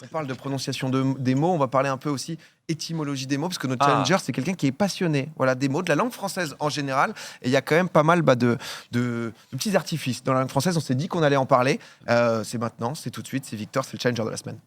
On parle de prononciation des mots, on va parler un peu aussi étymologie des mots, parce que notre challenger, c'est quelqu'un qui est passionné des mots, de la langue française en général. Et il y a quand même pas mal de petits artifices dans la langue française. On s'est dit qu'on allait en parler. C'est maintenant, c'est tout de suite, c'est Victor, c'est le challenger de la semaine.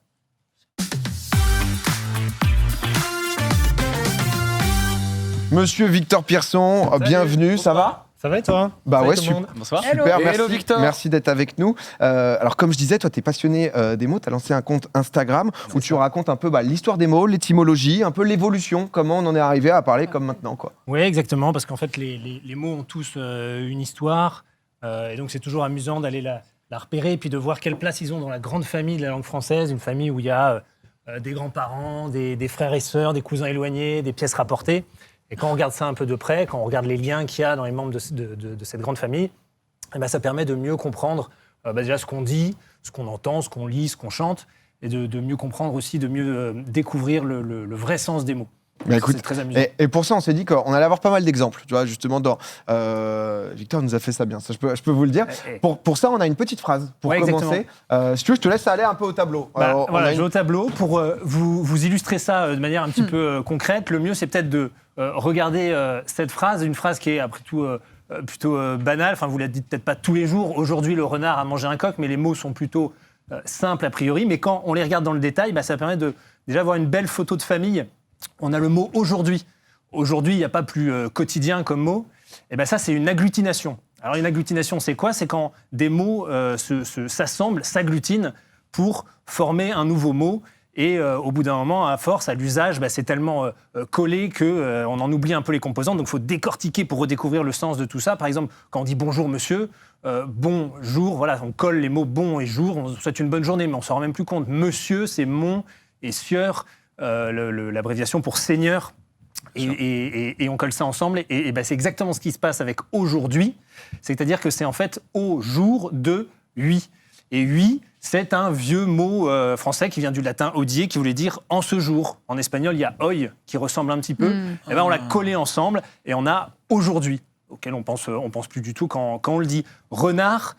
Monsieur Victor Pierson, bienvenue, ça va ? Ça va et toi ? Bah ouais, super. Bonsoir. Super, Hello. merci, Hello, Victor. merci d'être avec nous. Alors comme je disais, toi tu es passionné des mots, tu as lancé un compte Instagram où tu racontes un peu l'histoire des mots, l'étymologie, un peu l'évolution, comment on en est arrivé à parler comme maintenant, quoi. Oui, exactement, parce qu'en fait les mots ont tous une histoire, et donc c'est toujours amusant d'aller la repérer et puis de voir quelle place ils ont dans la grande famille de la langue française, une famille où il y a des grands-parents, des frères et sœurs, des cousins éloignés, des pièces rapportées. Et quand on regarde ça un peu de près, quand on regarde les liens qu'il y a dans les membres de cette grande famille, ça permet de mieux comprendre déjà ce qu'on dit, ce qu'on entend, ce qu'on lit, ce qu'on chante, et de mieux comprendre aussi, de mieux découvrir le vrai sens des mots. Mais écoute, c'est très amusant. Et pour ça, on s'est dit qu'on allait avoir pas mal d'exemples. Tu vois, justement, Victor nous a fait ça bien, ça, je peux vous le dire. Pour ça, on a une petite phrase pour commencer. Si tu veux, je te laisse aller un peu au tableau. Je vais au tableau. Pour vous illustrer ça de manière un petit peu concrète, le mieux, c'est peut-être de regarder cette phrase, une phrase qui est après tout plutôt banale. Enfin, vous la dites peut-être pas tous les jours. Aujourd'hui, le renard a mangé un coq, mais les mots sont plutôt simples a priori. Mais quand on les regarde dans le détail, ça permet de déjà avoir une belle photo de famille. On a le mot « aujourd'hui ». Aujourd'hui, il n'y a pas plus quotidien comme mot. Et ça, c'est une agglutination. Alors, une agglutination, c'est quoi ? C'est quand des mots s'assemblent, s'agglutinent pour former un nouveau mot. Et au bout d'un moment, à force, à l'usage, c'est tellement collé qu'on en oublie un peu les composantes. Donc, il faut décortiquer pour redécouvrir le sens de tout ça. Par exemple, quand on dit « bonjour, monsieur », bonjour, voilà, on colle les mots « bon » et « jour ». On souhaite une bonne journée, mais on ne s'en rend même plus compte. « Monsieur », c'est « mon » et « sieur ». L'abréviation pour seigneur, et on colle ça ensemble, et c'est exactement ce qui se passe avec aujourd'hui, c'est-à-dire que c'est en fait au jour de huit. Et huit, c'est un vieux mot français qui vient du latin odier, qui voulait dire en ce jour. En espagnol, il y a hoy qui ressemble un petit peu. On l'a collé ensemble et on a aujourd'hui, auquel on pense plus du tout quand on le dit. Renard,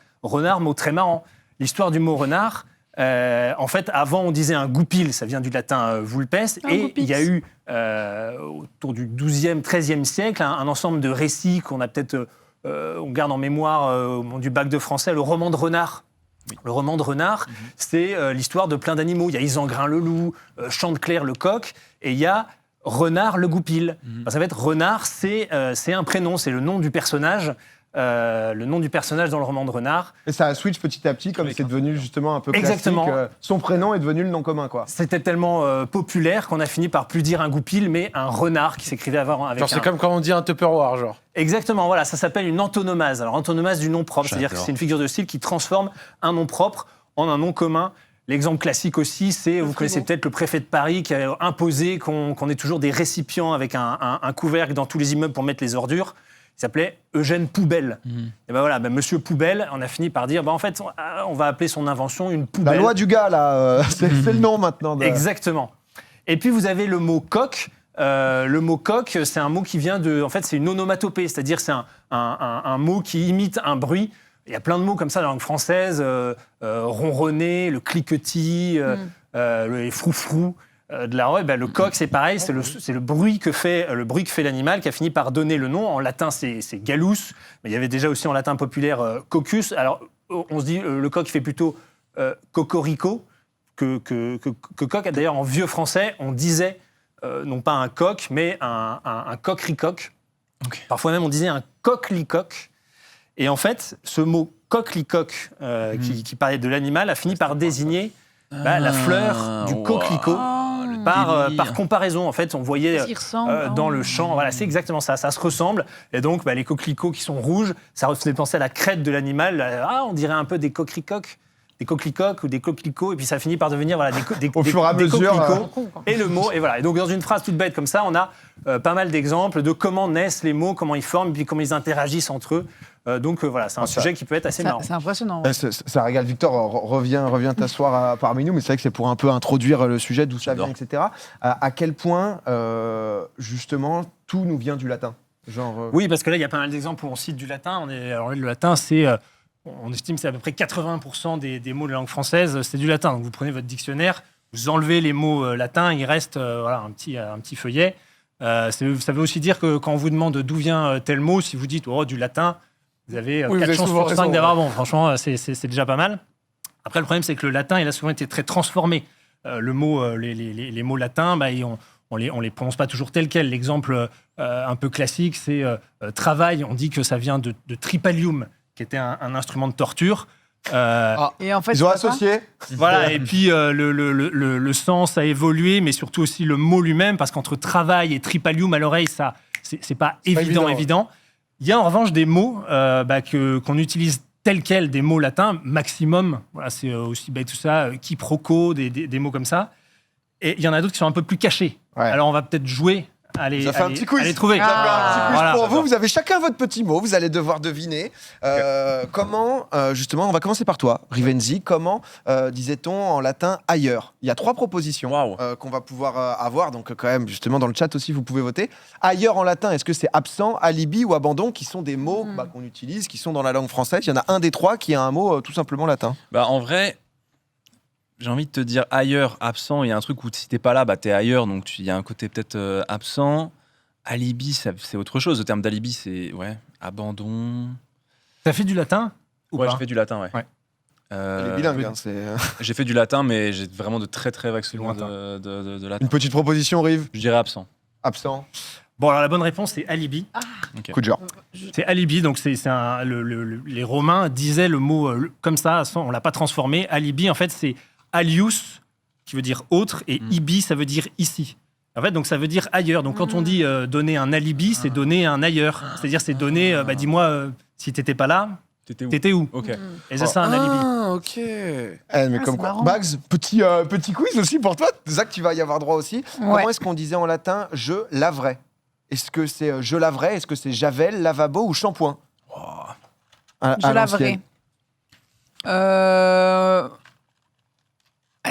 mot très marrant. L'histoire du mot renard. En fait, avant, on disait un goupil, ça vient du latin vulpes, et il y a eu, autour du XIIe, XIIIe siècle, un ensemble de récits qu'on a peut-être, on garde en mémoire au moment du bac de français, le roman de renard. Oui. Le roman de renard, c'est l'histoire de plein d'animaux. Il y a Isengrin le loup, Chanteclair le coq, et il y a Renard le goupil. Ça va être renard, c'est un prénom, c'est le nom du personnage. Le nom du personnage dans le roman de renard. Et ça a switch petit à petit, comme c'est devenu justement un peu classique. Exactement. Son prénom est devenu le nom commun, quoi. C'était tellement populaire qu'on a fini par plus dire un goupil, mais un renard qui s'écrivait avant avec c'est comme quand on dit un Tupperware, genre. Exactement, voilà, ça s'appelle une antonomase. Alors, antonomase du nom propre, c'est-à-dire que c'est une figure de style qui transforme un nom propre en un nom commun. L'exemple classique aussi, c'est, vous connaissez peut-être le préfet de Paris qui a imposé qu'on ait toujours des récipients avec un couvercle dans tous les immeubles pour mettre les ordures. Il s'appelait Eugène Poubelle. Et Monsieur Poubelle, on a fini par dire, en fait, on va appeler son invention une poubelle. La loi du gars, là, c'est le nom maintenant. Exactement. Et puis, vous avez le mot coq. Le mot coq, c'est un mot qui vient de... En fait, c'est une onomatopée, c'est-à-dire c'est un mot qui imite un bruit. Il y a plein de mots comme ça dans la langue française. Ronronner, le cliquetis, les froufrous. De la robe, le coq, c'est pareil, c'est le bruit que fait l'animal qui a fini par donner le nom. En latin, c'est gallus, mais il y avait déjà aussi en latin populaire cocus. Alors, on se dit, le coq fait plutôt cocorico que coq. D'ailleurs, en vieux français, on disait non pas un coq, mais un coquericoq. Okay. Parfois même, on disait un coquelicoq. Et en fait, ce mot coquelicoq qui parlait de l'animal a fini par désigner la fleur du coquelicot. Par comparaison, en fait, on voyait dans le champ, voilà, c'est exactement ça, ça se ressemble. Et donc, les coquelicots qui sont rouges, ça faisait penser à la crête de l'animal. On dirait un peu des coquericoques, des coquelicoques ou des coquelicots, et puis ça finit par devenir au fur et à mesure, coquelicots. Et le mot, et voilà. Et donc, dans une phrase toute bête comme ça, on a pas mal d'exemples de comment naissent les mots, comment ils forment, puis comment ils interagissent entre eux. Donc voilà, c'est un sujet qui peut être assez marrant. C'est impressionnant. Ouais. Ça régale. Victor, reviens t'asseoir parmi nous, mais c'est vrai que c'est pour un peu introduire le sujet, d'où ça vient, etc. À quel point, justement, tout nous vient du latin, Oui, parce que là, il y a pas mal d'exemples où on cite du latin. Alors, le latin, c'est... on estime que c'est à peu près 80% des mots de la langue française, c'est du latin. Donc vous prenez votre dictionnaire, vous enlevez les mots latins, il reste un petit feuillet. Ça veut aussi dire que quand on vous demande d'où vient tel mot, si vous dites du latin, vous avez 4 chances sur 5 d'avoir bon. Franchement, c'est déjà pas mal. Après, le problème, c'est que le latin, il a souvent été très transformé. Les mots latins, on les prononce pas toujours tels quels. L'exemple un peu classique, c'est travail. On dit que ça vient de tripalium, qui était un instrument de torture. Et en fait, Ils ont associé. Voilà, et puis le sens a évolué, mais surtout aussi le mot lui-même, parce qu'entre travail et tripalium à l'oreille, ça, c'est pas évident. Il y a en revanche des mots qu'on utilise tels quels, des mots latins, maximum. Voilà, c'est aussi tout ça, quiproquo, des mots comme ça. Et il y en a d'autres qui sont un peu plus cachés. Ouais. Alors on va peut-être jouer à les trouver. Pour vous, vous avez chacun votre petit mot, vous allez devoir deviner. Comment, justement, on va commencer par toi, Rivenzi, comment disait-on en latin ailleurs? Il y a 3 propositions qu'on va pouvoir avoir, donc quand même, justement, dans le chat aussi, vous pouvez voter. Ailleurs en latin, est-ce que c'est absent, alibi ou abandon, qui sont des mots qu'on utilise, qui sont dans la langue française? Il y en a un des 3 qui a un mot tout simplement latin. En vrai, j'ai envie de te dire ailleurs, absent. Il y a un truc où si t'es pas là, t'es ailleurs, donc il y a un côté peut-être absent. Alibi, c'est autre chose. Le terme d'alibi, c'est abandon. T'as fait du latin ou pas? J'ai fait du latin, ouais. Elle est bilingue. J'ai fait du latin, mais j'ai vraiment de très très vagues souvenirs de latin. Une petite proposition, Rive? Je dirais absent. Absent. Bon, alors la bonne réponse, c'est alibi. Okay. Coup de genre. C'est alibi, donc les Romains disaient le mot comme ça, on l'a pas transformé. Alibi, en fait, c'est alius, qui veut dire autre, et ibi, ça veut dire ici. En fait, donc ça veut dire ailleurs. Donc quand on dit donner un alibi, c'est donner un ailleurs. C'est-à-dire, c'est donner, dis-moi, si t'étais pas là, t'étais où? Okay. Et ça, c'est un alibi. Ok. Mais comme quoi. Bags, petit quiz aussi pour toi. Zach, tu vas y avoir droit aussi. Ouais. Comment est-ce qu'on disait en latin je laverai? Est-ce que c'est je laverai? Est-ce que c'est javel, lavabo ou shampoing? Je laverai.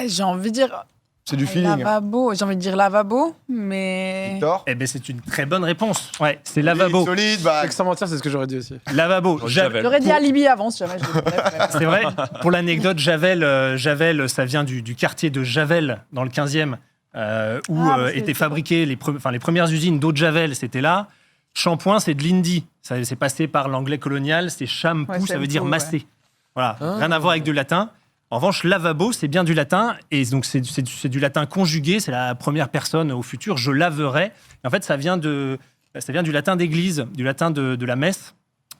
J'ai envie de dire. C'est du feeling. Lavabo. J'ai envie de dire lavabo, mais. Victor? C'est une très bonne réponse. Ouais, c'est lavabo. Solide, Sans mentir, c'est ce que j'aurais dit aussi. Lavabo. J'aurais dit alibi avant, si jamais je C'est vrai. Pour l'anecdote, Javel, ça vient du quartier de Javel, dans le 15e, où étaient fabriquées les premières usines d'eau de Javel, c'était là. Shampoing, c'est de l'hindi. Ça c'est passé par l'anglais colonial, c'est shampoo, ça veut dire masser. Ouais. Voilà, rien à voir avec du latin. En revanche, lavabo, c'est bien du latin, et donc c'est du latin conjugué, c'est la première personne au futur, je laverai. Et en fait, ça vient du latin d'église, du latin de la messe,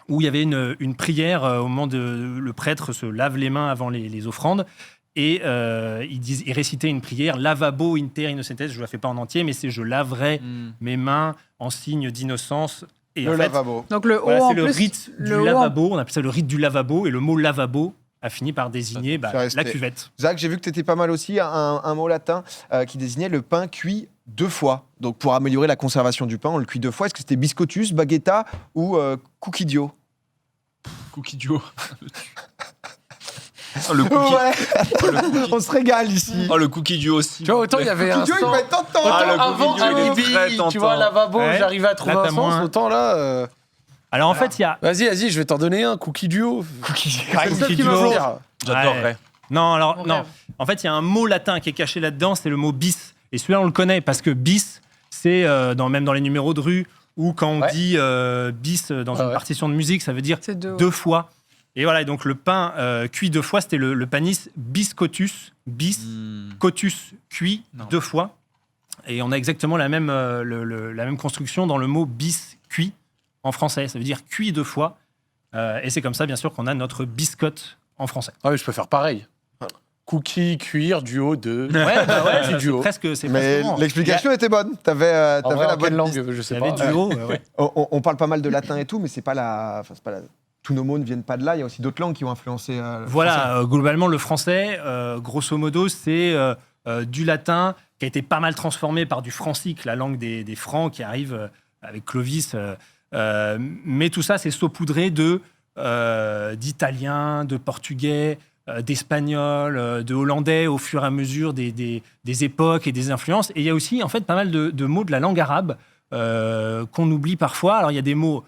où il y avait une prière au moment où le prêtre se lave les mains avant les offrandes, et il récitait une prière, lavabo inter innocentes, je ne la fais pas en entier, mais c'est je laverai mes mains en signe d'innocence. Et le lavabo. Donc le haut, c'est le rite du lavabo, on appelle ça le rite du lavabo, et le mot lavabo a fini par désigner la cuvette. Zach, j'ai vu que tu étais pas mal aussi, un mot latin qui désignait le pain cuit 2 fois. Donc pour améliorer la conservation du pain, on le cuit 2 fois. Est-ce que c'était biscottus, baguetta ou cucchidio? Cucchidio. Le cookie. On se régale ici. Le cookie duo aussi. Tu vois, autant il y avait un sens. Il va être tentant. Avant alibi, tu vois, lavabo, j'arrivais à trouver un sens. Autant là. Alors en fait, il y a. Vas-y, je vais t'en donner un, cookie duo. Cookie duo. J'adorerais. Non. En fait, il y a un mot latin qui est caché là-dedans, c'est le mot bis. Et celui-là, on le connaît parce que bis, c'est même dans les numéros de rue, ou quand on dit bis dans une partition de musique, ça veut dire 2 fois. Et voilà, et donc le pain cuit 2 fois, c'était le panis biscotus, cotus cuit 2 fois. Et on a exactement la même construction dans le mot bis cuit en français. Ça veut dire cuit 2 fois. Et c'est comme ça, bien sûr, qu'on a notre biscotte en français. Ah oui, je peux faire pareil. Cookie, cuir, duo, 2. Ouais, c'est duo. Mais l'explication était bonne. T'avais la bonne langue, je sais pas. Duo, on parle pas mal de latin et tout, mais c'est pas tous nos mots ne viennent pas de là. Il y a aussi d'autres langues qui ont influencé. Globalement, le français, grosso modo, c'est du latin qui a été pas mal transformé par du francique, la langue des Francs qui arrive avec Clovis. Mais tout ça, c'est saupoudré d'italien, de portugais, d'espagnol, de hollandais au fur et à mesure des époques et des influences. Et il y a aussi en fait pas mal de mots de la langue arabe qu'on oublie parfois. Alors il y a des mots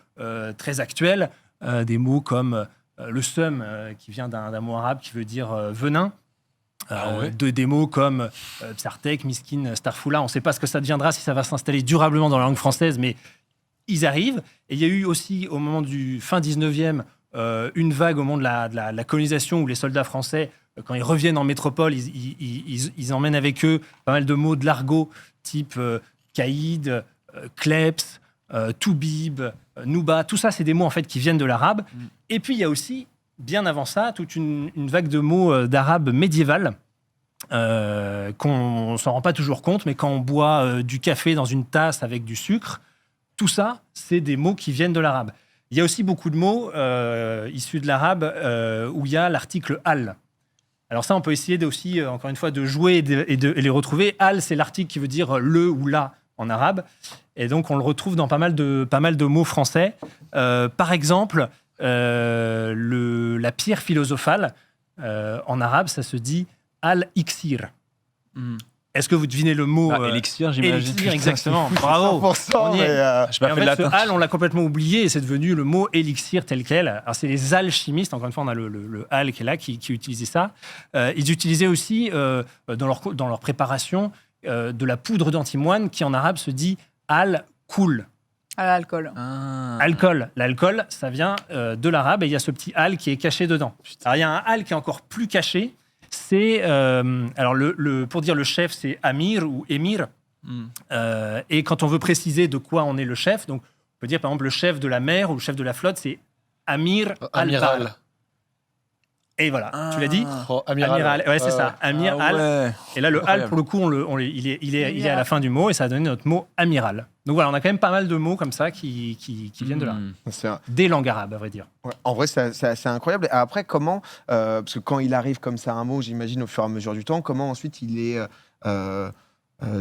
très actuels, des mots comme le seum qui vient d'un mot arabe qui veut dire venin. des mots comme Psartek, Miskin, Starfoula. On ne sait pas ce que ça deviendra, si ça va s'installer durablement dans la langue française, mais ils arrivent. Et il y a eu aussi, au moment du fin 19e, une vague au moment de la colonisation où les soldats français, quand ils reviennent en métropole, ils emmènent avec eux pas mal de mots de l'argot, type caïd, kleps, toubib, nouba. Tout ça, c'est des mots en fait qui viennent de l'arabe. Et puis, il y a aussi, bien avant ça, toute une vague de mots d'arabe médiéval qu'on ne s'en rend pas toujours compte, mais quand on boit du café dans une tasse avec du sucre, tout ça, c'est des mots qui viennent de l'arabe. Il y a aussi beaucoup de mots issus de l'arabe où il y a l'article « al ». Alors ça, on peut essayer aussi, encore une fois, de jouer et les retrouver. « Al », c'est l'article qui veut dire « le » ou « la » en arabe. Et donc, on le retrouve dans pas mal de mots français. Par exemple, la pierre philosophale, en arabe, ça se dit « al-iksir ». Est-ce que vous devinez le mot élixir, j'imagine. Élixir, exactement. Bravo. On y est. Je m'appelle ce al, on l'a complètement oublié et c'est devenu le mot élixir tel quel. Alors, c'est les alchimistes, encore une fois, on a le al qui est là, qui utilisait ça. Ils utilisaient aussi, dans leur préparation, de la poudre d'antimoine qui, en arabe, se dit al-koul. À l'alcool. Alcool. L'alcool, ça vient de l'arabe et il y a ce petit al qui est caché dedans. Alors, il y a un al qui est encore plus caché. C'est alors pour dire le chef, c'est Amir ou Émir. Et quand on veut préciser de quoi on est le chef, donc on peut dire par exemple le chef de la mer ou le chef de la flotte, c'est Amir Amiral. Et voilà, tu l'as dit. Amiral. Ouais, c'est ça. Amir al. Ouais. Et là, le al pour le coup, il est à la fin du mot et ça a donné notre mot amiral. Donc voilà, on a quand même pas mal de mots comme ça qui viennent de là. Des langues arabes, à vrai dire. Ouais, en vrai, c'est incroyable. Et après, comment, parce que quand il arrive comme ça un mot, j'imagine au fur et à mesure du temps, comment ensuite il est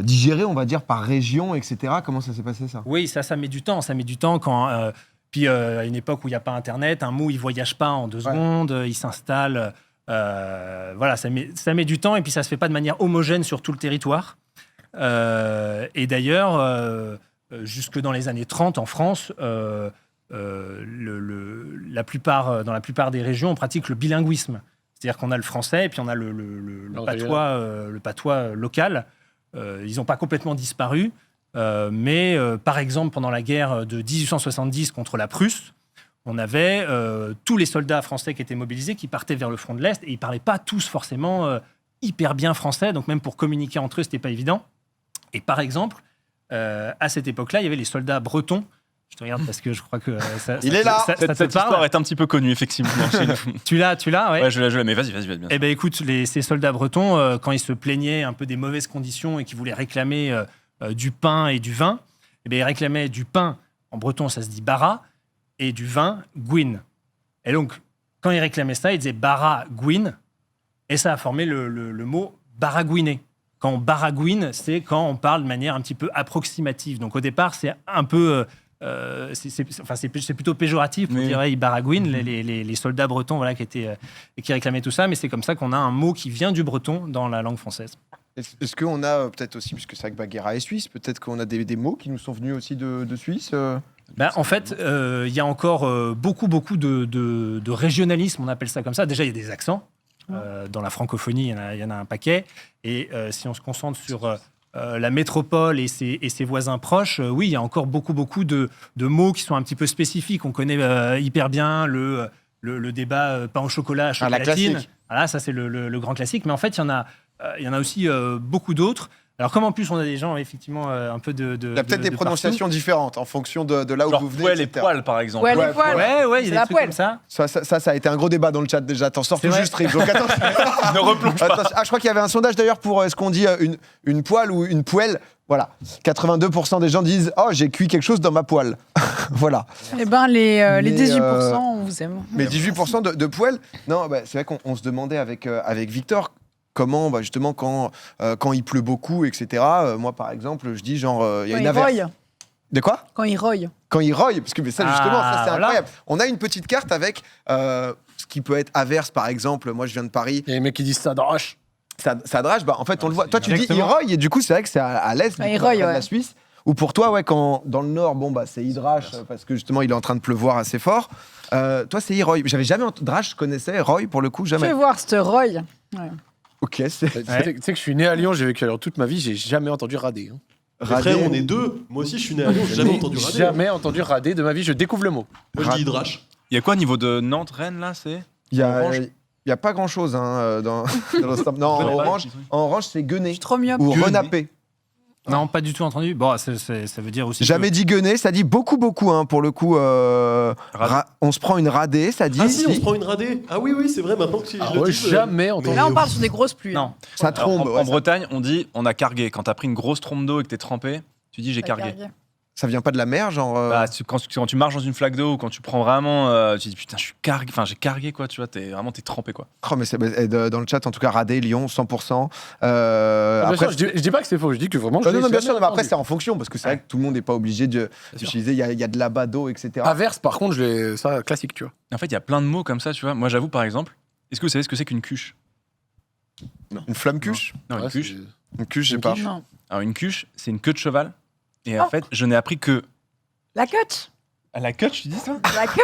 digéré, on va dire, par région, etc. Comment ça s'est passé ça ? Oui, ça met du temps. Ça met du temps quand. Puis à une époque où il n'y a pas Internet, un mot il voyage pas en 2 secondes, il s'installe. Voilà, ça met du temps et puis ça se fait pas de manière homogène sur tout le territoire. Et d'ailleurs, jusque dans les années 30 en France, dans la plupart des régions, on pratique le bilinguisme. C'est-à-dire qu'on a le français et puis on a le patois local. Ils n'ont pas complètement disparu, mais par exemple, pendant la guerre de 1870 contre la Prusse, on avait tous les soldats français qui étaient mobilisés, qui partaient vers le front de l'Est, et ils ne parlaient pas tous forcément hyper bien français, donc même pour communiquer entre eux, ce n'était pas évident. Et par exemple, à cette époque-là, il y avait les soldats bretons. Je te regarde parce que je crois que il est là. Cette histoire est un petit peu connue, effectivement. Tu l'as, ouais. Ouais, je l'ai, mais vas-y, bien sûr. Eh bien, écoute, ces soldats bretons, quand ils se plaignaient un peu des mauvaises conditions et qu'ils voulaient réclamer du pain et du vin, eh bien, ils réclamaient du pain, en breton, ça se dit bara, et du vin, gwyn. Et donc, quand ils réclamaient ça, ils disaient bara, gwyn, et ça a formé le mot baragouiner. Quand on baragouine, c'est quand on parle de manière un petit peu approximative. Donc, au départ, c'est un peu... c'est plutôt péjoratif pour dire ils baragouinent, les soldats bretons voilà, qui réclamaient tout ça, mais c'est comme ça qu'on a un mot qui vient du breton dans la langue française. Est-ce qu'on a peut-être aussi, puisque c'est vrai que Baguera est suisse, peut-être qu'on a des mots qui nous sont venus aussi de Suisse En fait, il y a encore beaucoup de régionalisme, on appelle ça comme ça. Déjà, il y a des accents. Dans la francophonie, il y en a un paquet. Et si on se concentre sur la métropole et ses voisins proches, oui, il y a encore beaucoup de mots qui sont un petit peu spécifiques. On connaît hyper bien le débat pain au chocolat, chocolatine. Voilà, ça, c'est le grand classique. Mais en fait, il y en a aussi beaucoup d'autres. Alors, comme en plus, on a des gens, effectivement, un peu de... Il y a peut-être des prononciations différentes en fonction de là où genre vous venez, poêle et etc. poil, par exemple. Ouais, les poils. Ouais, il y a des trucs comme ça. Ça a été un gros débat dans le chat déjà. T'en sors tout vrai. juste, Rick. Donc, attends. Ne replonge pas. Attends, je crois qu'il y avait un sondage d'ailleurs pour est-ce qu'on dit une poêle ou une poêle. Voilà. 82% des gens disent « Oh, j'ai cuit quelque chose dans ma poêle. » Voilà. Eh ben, les 18%, on vous aime. Mais 18% de poêle. Non, c'est vrai qu'on se demandait avec Victor comment, justement, quand il pleut beaucoup, etc. Moi, par exemple, je dis genre, il y a une averse. Roille. De quoi ? Quand il roille. Quand il roille, parce que ça, justement, ça c'est voilà. incroyable. On a une petite carte avec ce qui peut être averse, par exemple. Moi, je viens de Paris. Il y a les mecs qui disent ça drache. Ça drache, en fait, on le voit. Toi, tu dis Exactement. il roille, et du coup, c'est vrai que c'est à l'est Ah, il de roille, la ouais. Suisse. Ou pour toi, quand dans le nord, c'est hydrache, parce que justement, il est en train de pleuvoir assez fort. Toi, c'est Iroy. J'avais jamais entendu. Drache, je connaissais. Roy, pour le coup, jamais. Fais voir, ce roille. Ouais. Ok, c'est. Tu sais que je suis né à Lyon, j'ai vécu à Lyon toute ma vie, j'ai jamais entendu rader. Hein. Frère, on est deux. Moi aussi, je suis né à Lyon, j'ai jamais entendu rader. Jamais entendu rader de ma vie, je découvre le mot. Moi, je dis hydrache. Il y a quoi au niveau de Nantes, Rennes, là c'est Il y a pas grand chose dans le stop. Non, en orange, c'est Je gueuné suis trop myope. ou renapé. Non, pas du tout entendu. Bon, ça veut dire aussi. Jamais dit gueuné, ça dit beaucoup, hein, pour le coup. On se prend une radée, ça dit. Ah si, on se prend une radée. Ah oui, c'est vrai, maintenant que tu le dis. Jamais entendu. Là, on parle sur des grosses pluies. Non. Ça trombe. En Bretagne, on dit on a cargué. Quand t'as pris une grosse trompe d'eau et que t'es trempé, tu dis j'ai cargué. Ça vient pas de la mer, genre. Bah, quand tu marches dans une flaque d'eau ou quand tu prends vraiment, tu dis putain, je suis cargué. Enfin, j'ai cargué quoi, tu vois, t'es trempé quoi. Oh, mais dans le chat, en tout cas, radé, Lyon, 100%. Après, je dis pas que c'est faux, je dis que vraiment. Non, bien sûr, mais après, c'est en fonction, parce que c'est vrai que tout le monde n'est pas obligé d'utiliser. Il y a de l'abat d'eau, etc. Averse, par contre, ça, classique, tu vois. En fait, il y a plein de mots comme ça, tu vois. Moi, j'avoue, par exemple, est-ce que vous savez ce que c'est qu'une cuche? Une flamme cuche. Non, une cuche. Une cuche, je sais pas. Non. Alors, une cuche, c'est une queue de cheval. Et en fait, je n'ai appris que. La queue. À la queue, tu dis ça? La queue.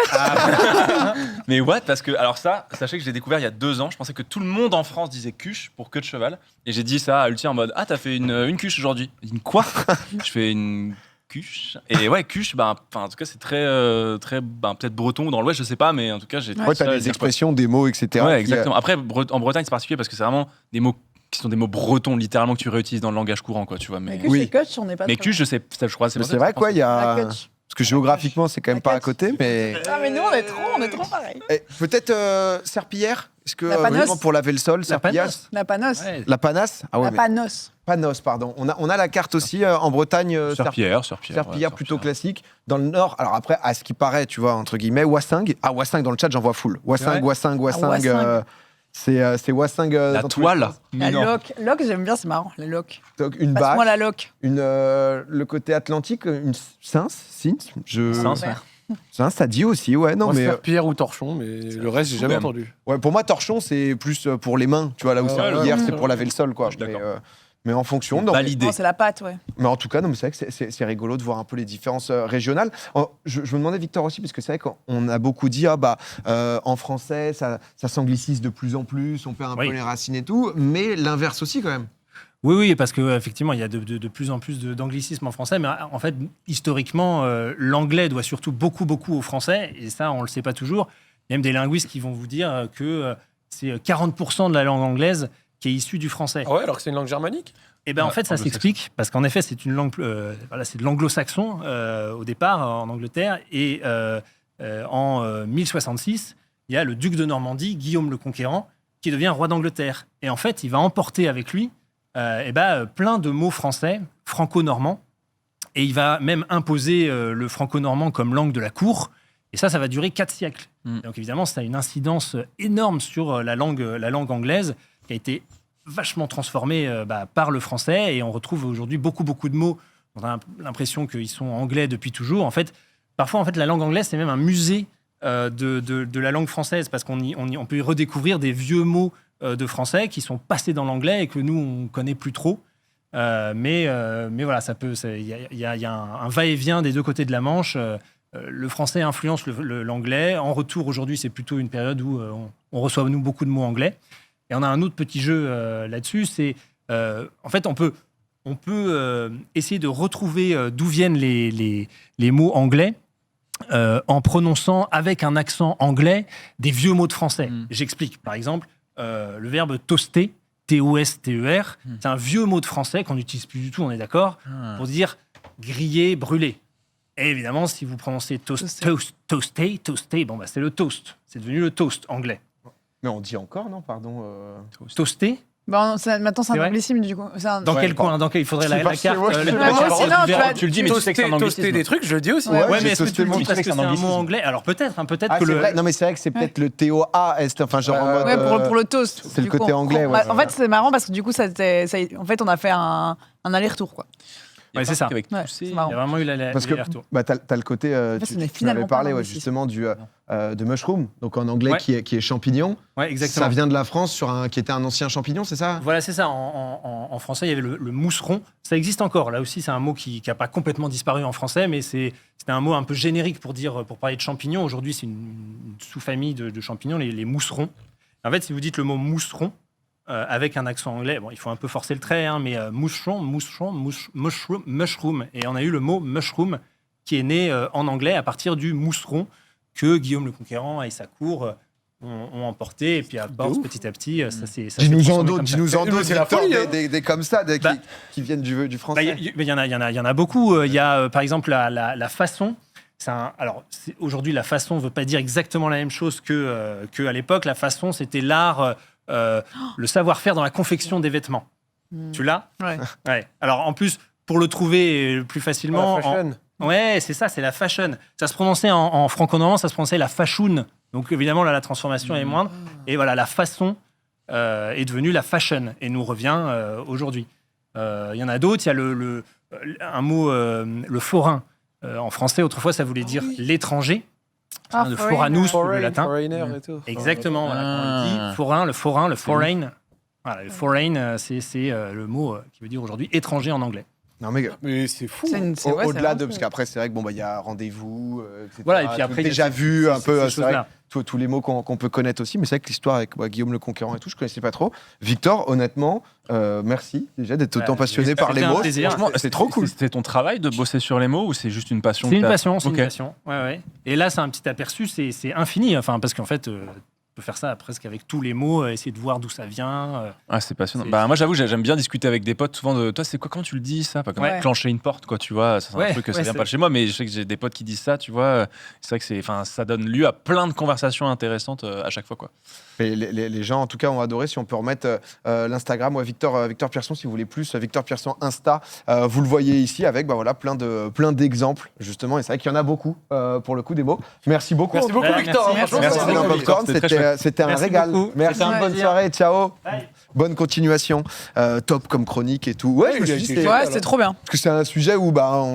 Mais what? Parce que, alors ça, sachez que j'ai découvert il y a 2 ans. Je pensais que tout le monde en France disait cuche pour queue de cheval. Et j'ai dit ça à Ulti en mode, ah, t'as fait une cuche aujourd'hui. Il dit, quoi? Je fais une cuche. Et ouais, cuche, en tout cas, c'est très peut-être breton ou dans l'Ouest, je sais pas, mais en tout cas, j'ai. Ouais, t'as des expressions, des mots, etc. Ouais, exactement. Après, en Bretagne, c'est particulier parce que c'est vraiment des mots qui sont des mots bretons, littéralement, que tu réutilises dans le langage courant, quoi, tu vois. Mais Oui. Queue, on n'est pas. mais cuche, je sais, je crois, Mais c'est vrai, quoi, il y a. La queue. Parce que géographiquement, c'est quand même pas à côté, mais. Ah, mais nous, on est trop pareil. Peut-être serpillière. Est-ce que La panos. vraiment pour laver le sol, La serpillière? panos. La panos. Ouais. La panasse. Ah ouais. La mais- panos. Panos, pardon. On a la carte aussi en Bretagne. Serpillière, Serpillière plutôt classique. Dans le nord, alors après, à ce qui paraît, tu vois, entre guillemets, Wassing. Ah, Wassing, dans le chat, j'en vois full. Wassing. Wassing. C'est Wassing. La dans tous les toile. sens. La Non. loque. Loque, j'aime bien, c'est marrant. La loque. Donc, une Passe-moi bâche, la loque. le côté atlantique, une Sins. Sins, ouais. Sins, ça dit aussi, ouais. Non, Moi, mais c'est pierre ou torchon, mais le reste, j'ai jamais entendu. ouais, pour moi, torchon, c'est plus pour les mains. Tu vois, là où serpillière, ouais, c'est ouais. pour laver le sol, quoi. Je suis d'accord. Mais en fonction. non, Validé. Non, c'est la pâte, ouais. Mais en tout cas, non, mais c'est vrai que c'est rigolo de voir un peu les différences régionales. Je me demandais, Victor, aussi, parce que c'est vrai qu'on a beaucoup dit, en français, ça s'anglicise de plus en plus, on perd un peu les racines et tout, mais l'inverse aussi, quand même. Oui, parce qu'effectivement, il y a de plus en plus d'anglicisme en français, mais en fait, historiquement, l'anglais doit surtout beaucoup au français, et ça, on ne le sait pas toujours. Il y a même des linguistes qui vont vous dire que c'est 40% de la langue anglaise qui est issue du français. Ah ouais, alors que c'est une langue germanique. Et ben en fait, ça s'explique parce qu'en effet, c'est une langue, c'est de l'anglo-saxon au départ en Angleterre, et en 1066, il y a le duc de Normandie, Guillaume le Conquérant, qui devient roi d'Angleterre. Et en fait, il va emporter avec lui plein de mots français, franco-normands, et il va même imposer le franco-normand comme langue de la cour. Et ça va durer 4 siècles. Donc évidemment, ça a une incidence énorme sur la langue anglaise, qui a été vachement transformée par le français. Et on retrouve aujourd'hui beaucoup de mots. On a l'impression qu'ils sont anglais depuis toujours. En fait, parfois, la langue anglaise, c'est même un musée de la langue française, parce qu'on peut y redécouvrir des vieux mots de français qui sont passés dans l'anglais et que nous, on ne connaît plus trop. Mais voilà, il y a un va-et-vient des deux côtés de la Manche. Le français influence l'anglais. En retour, aujourd'hui, c'est plutôt une période où on reçoit, nous, beaucoup de mots anglais. Et on a un autre petit jeu là-dessus. C'est, en fait, on peut essayer de retrouver d'où viennent les mots anglais en prononçant avec un accent anglais des vieux mots de français. J'explique. Par exemple, le verbe toaster, T-O-S-T-E-R, c'est un vieux mot de français qu'on n'utilise plus du tout, on est d'accord, pour dire griller, brûler. Et évidemment, si vous prononcez toaster, c'est le toast. C'est devenu le toast anglais. Mais on dit encore, non, pardon. Toaster. Bon, maintenant, c'est C'est un vrai anglicisme, du coup. Dans quel coin? Il faudrait la carte. moi aussi, non, Tu le dis, mais tu sais que c'est un Toaster anglicisme. des trucs, je le dis aussi. Ouais, Ouais, mais est-ce que tu le dis toasté, parce que c'est un anglicisme. mot anglais? Alors peut-être que C'est vrai. Non, mais c'est vrai que c'est peut-être le T-O-A-S, enfin, genre en mode. Ouais, pour le toast. c'est le Du coup, côté anglais, ouais. En fait, c'est marrant parce que du coup, en fait, on a fait un aller-retour, quoi. Ouais, c'est ça. Avec Ouais, tous ces- c'est marrant. Il y a vraiment eu Parce que retour. t'as le côté, fait, tu ce n'est m'avais finalement parlé pas un justement de mushroom, donc en anglais Ouais. qui est champignon. Ouais, exactement. Ça vient de la France qui était un ancien champignon, c'est ça? Voilà, c'est ça. En français, il y avait le mousseron. Ça existe encore. Là aussi, c'est un mot qui n'a pas complètement disparu en français, mais c'était un mot un peu générique pour parler de champignons. Aujourd'hui, c'est une sous-famille de champignons, les mousserons. En fait, si vous dites le mot mousseron, avec un accent anglais. Bon, il faut un peu forcer le trait, hein, mais mushroom. Et on a eu le mot mushroom qui est né en anglais à partir du mousseron que Guillaume le Conquérant et sa cour ont emporté. Et puis à force, petit à petit, ça s'est Dis-nous-en d'autres, C'est la folie, hein. des comme ça, qui viennent du français. Il y en a beaucoup. Il y a, par exemple, la façon. Alors, aujourd'hui, la façon ne veut pas dire exactement la même chose qu'à l'époque. La façon, c'était l'art, le savoir-faire dans la confection des vêtements. Tu l'as ? Ouais. Alors, en plus, pour le trouver plus facilement... La fashion. Ouais, c'est ça, c'est la fashion. Ça se prononçait en franco-normand, ça se prononçait la fashoun. Donc, évidemment, là, la transformation est moindre. Et voilà, la façon est devenue la fashion et nous revient aujourd'hui. Il y en a d'autres. Il y a un mot, le forain. En français, autrefois, ça voulait dire l'étranger. Le foranus, le latin. Foreigner et tout. Exactement. Voilà, quand on dit forain, le foreign. Voilà, le foreign, c'est le mot qui veut dire aujourd'hui étranger en anglais. Non, mais c'est fou. au-delà de, parce qu'après, c'est vrai que il y a rendez-vous, etc. Voilà, et puis après, déjà vu un peu, ces c'est vrai, choses-là. tous les mots qu'on peut connaître aussi, mais c'est vrai que l'histoire avec Guillaume le Conquérant et tout, je connaissais pas trop. Victor, honnêtement, merci déjà d'être autant passionné par les mots. Franchement, c'est trop cool. C'était ton travail de bosser sur les mots ou c'est juste une passion C'est une que t'as- passion, c'est Ok. une passion. Ouais. Et là, c'est un petit aperçu, c'est infini. Enfin, parce qu'en fait, on peut faire ça presque avec tous les mots, essayer de voir d'où ça vient. Ah, c'est passionnant. C'est- Bah, moi, j'avoue, j'aime bien discuter avec des potes souvent de toi, c'est quoi, comment tu le dis ça? Pas comme Ouais. clencher une porte, quoi, tu vois. C'est un Ouais, truc que ça ouais, vient c'est- pas de chez moi, mais je sais que j'ai des potes qui disent ça, tu vois. C'est vrai que ça donne lieu à plein de conversations intéressantes à chaque fois, quoi. Et les gens, en tout cas, ont adoré. Si on peut remettre l'Instagram, Victor Pierson, si vous voulez plus, Victor Pierson Insta, vous le voyez ici avec plein d'exemples, justement. Et c'est vrai qu'il y en a beaucoup, pour le coup, des mots. Merci beaucoup. Merci beaucoup, Ouais, Victor. merci. Franchement, Merci c'était C'était un cool. popcorn, C'était très c'était un Merci régal. beaucoup. Merci, C'était un bonne plaisir. soirée, ciao. Bye. Bonne continuation. Top comme chronique et tout. Ouais, je me suis dit, c'était- Ouais, c'était trop bien. parce que c'est un sujet où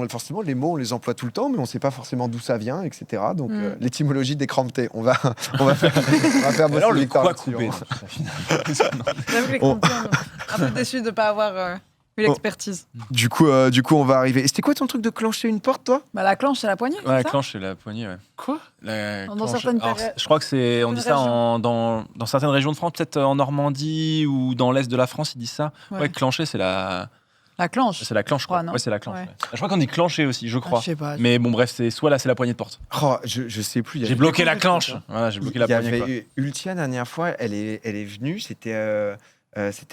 forcément les mots on les emploie tout le temps, mais on ne sait pas forcément d'où ça vient, etc. Donc l'étymologie des cramptés, on va faire bosser Alors, le Victor quoi là-dessus, couper hein. J'avoue que les crampons, un peu déçu de ne pas avoir eu l'expertise. Du coup, on va arriver. Et c'était quoi ton truc de clencher une porte, toi? Bah, la clenche, c'est la poignée. Ouais, c'est ça clenche, c'est la poignée, ouais. Quoi? La Dans clenche. certaines Alors, périodes- je crois que c'est. On dit ça dans certaines régions de France, peut-être en Normandie ou dans l'est de la France, ils disent ça. Ouais. Ouais, clencher, c'est la clenche. clenche, crois, quoi. non Ouais, c'est la clenche. Ouais. Ouais. Je crois qu'on dit clencher aussi, je crois. Je sais pas. Mais bon, bref, c'est soit là, c'est la poignée de porte. Oh, je sais plus. il y J'ai avait- bloqué la clenche. Voilà, j'ai bloqué la Il y poignée, quoi. avait Ultia la dernière fois, elle est venue, c'était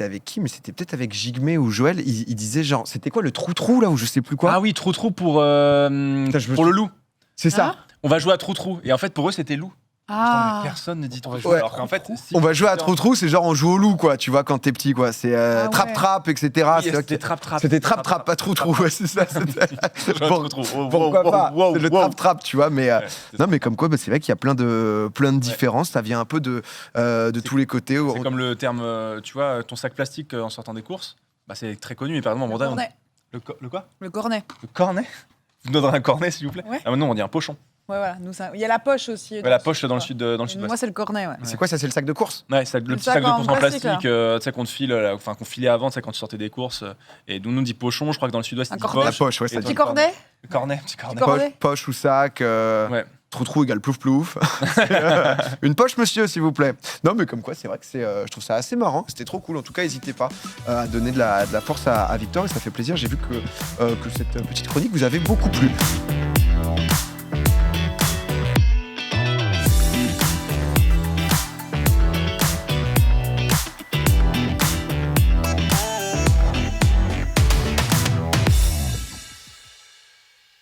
avec qui? Mais c'était peut-être avec Jigmé ou Joël. Il disait genre, c'était quoi le trou-trou là ou je sais plus quoi? Ah oui, trou-trou pour je me le loup. C'est ça. On va jouer à trou-trou. Et en fait, pour eux, c'était loup. Putain, Ah, mais personne ne dit trou-trou. Ouais. Alors qu'en fait, si- On va jouer à trou-trou, c'est genre on joue au loup quoi, tu vois quand t'es petit quoi. C'est Ah ouais. trap-trap, etc. Oui, C'est vrai que c'était trap-trap. C'était trap-trap, pas trou-trou. Ouais, c'est ça. c'était- Pour- trou-trou. Oh, Pourquoi wow, pas? wow, C'est le wow. trap-trap, tu vois. Mais c'est non, mais comme quoi, c'est vrai qu'il y a plein de différences. Ça vient un peu de tous les côtés. C'est comme le terme, tu vois, ton sac plastique en sortant des courses. Bah, c'est très connu, mais par exemple en le Bretagne. cornet. Le quoi? Le cornet. Le cornet? Vous me donnerez un cornet, s'il vous plaît? Ouais. Ah, non, on dit un pochon. Ouais, voilà. Nous, ça... Il y a la poche aussi. Ouais, la poche dans le sud, dans le sud-ouest. Moi, c'est le cornet, ouais. C'est quoi ça? C'est le sac de course? Ouais, c'est le Le petit sac sac de en course en plastique, plastique, tu sais, qu'on te file, enfin, qu'on filait avant, tu sais, quand tu sortais des courses. Et nous, on dit pochon, je crois que dans le sud-ouest, Un ils disent cornet. La poche. poche, ouais. Et Ça toi, dit Petit cornet. Le cornet, petit cornet. Petit cornet. poche ou sac. Ouais. Trou-trou égale plouf-plouf. Une poche, monsieur, s'il vous plaît. Non, mais comme quoi, c'est vrai que je trouve ça assez marrant. C'était trop cool. En tout cas, n'hésitez pas à donner de la force à Victor et ça fait plaisir. J'ai vu que cette petite chronique vous avait beaucoup plu.